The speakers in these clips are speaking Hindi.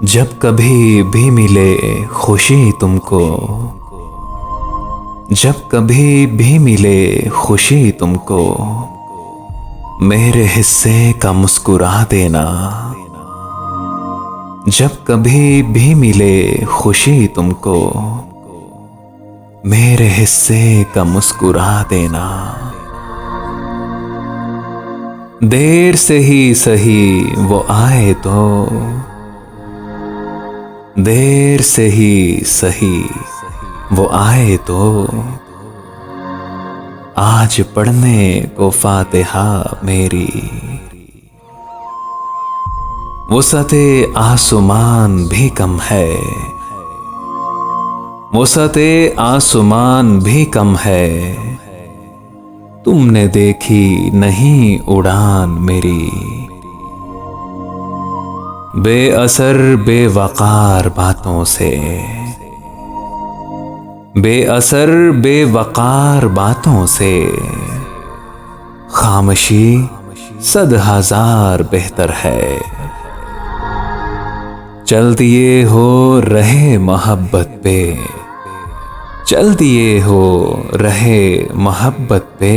जब कभी भी मिले खुशी तुमको, जब कभी भी मिले खुशी तुमको, मेरे हिस्से का मुस्कुरा देना। जब कभी भी मिले खुशी तुमको, मेरे हिस्से का मुस्कुरा देना। देर से ही सही वो आए तो, देर से ही सही वो आए तो, आज पढ़ने को फातिहा मेरी। वुसअते आसमान भी कम है, वुसअते आसमान भी कम है, तुमने देखी नहीं उड़ान मेरी। बेअसर बेवकार बातों से, बेअसर बेवकार बातों से, खामोशी 100,000 बेहतर है। चल दिए हो रहे मोहब्बत पे, चल दिए हो रहे मोहब्बत पे,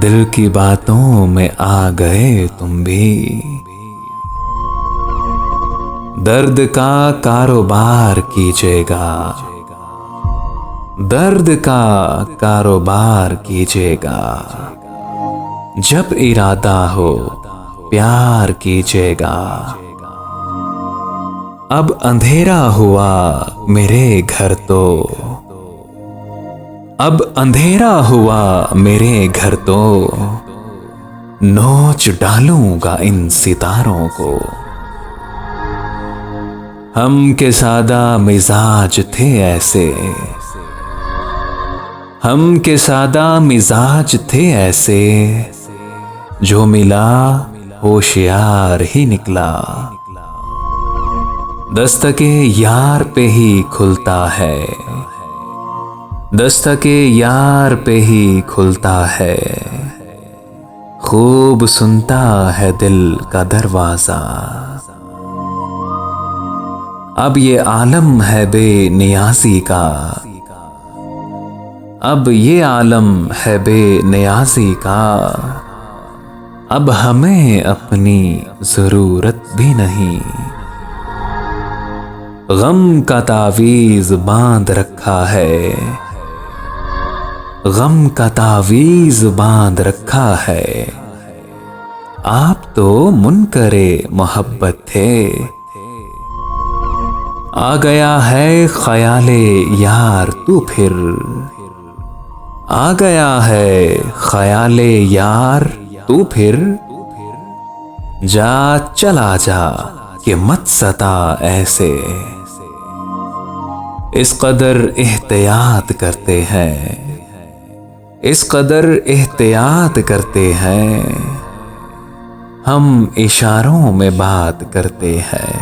दिल की बातों में आ गए तुम भी। दर्द का कारोबार कीजिएगा, दर्द का कारोबार कीजिएगा, जब इरादा हो प्यार कीजिएगा। अब अंधेरा हुआ मेरे घर तो, अब अंधेरा हुआ मेरे घर तो, नोच डालूंगा इन सितारों को। हम के सादा मिजाज थे ऐसे, हम के सादा मिजाज थे ऐसे, जो मिला होशियार ही निकला। दस्तके यार पे ही खुलता है, दस्तके यार पे ही खुलता है, खूब सुनता है दिल का दरवाजा। अब ये आलम है बेनियाजी का, अब ये आलम है बेनियाजी का, अब हमें अपनी जरूरत भी नहीं। गम का तावीज बांध रखा है, गम का तावीज बांध रखा है, आप तो मुनकरे मोहब्बत थे। आ गया है ख्याले यार तू फिर, आ गया है ख्याले यार तू फिर, जा चला जा कि मत सता ऐसे। इस कदर एहतियात करते हैं, इस कदर एहतियात करते हैं, हम इशारों में बात करते हैं।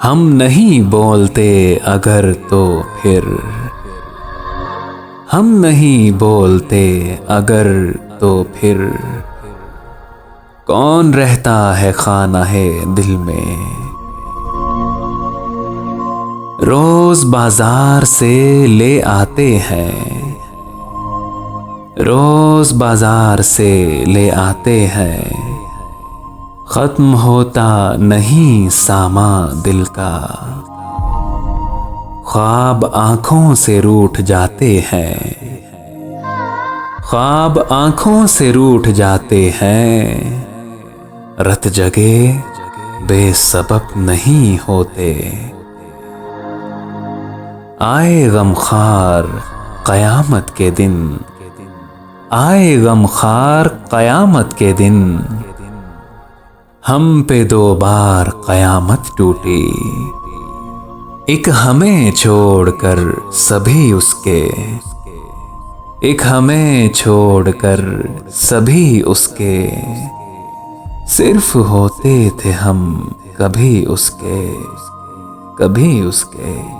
हम नहीं बोलते अगर तो फिर, हम नहीं बोलते अगर तो फिर, कौन रहता है खाना है दिल में। रोज बाजार से ले आते हैं, रोज बाजार से ले आते हैं, खत्म होता नहीं सामा दिल का। ख्वाब आंखों से रूठ जाते हैं, ख्वाब आंखों से रूठ जाते हैं, रत जगे बेसबब नहीं होते। आए गमखार कयामत के दिन, आए गमखार कयामत के दिन, हम पे 2 बार कयामत टूटी। एक हमें छोड़कर सभी उसके, एक हमें छोड़कर सभी उसके, सिर्फ होते थे हम कभी उसके, कभी उसके।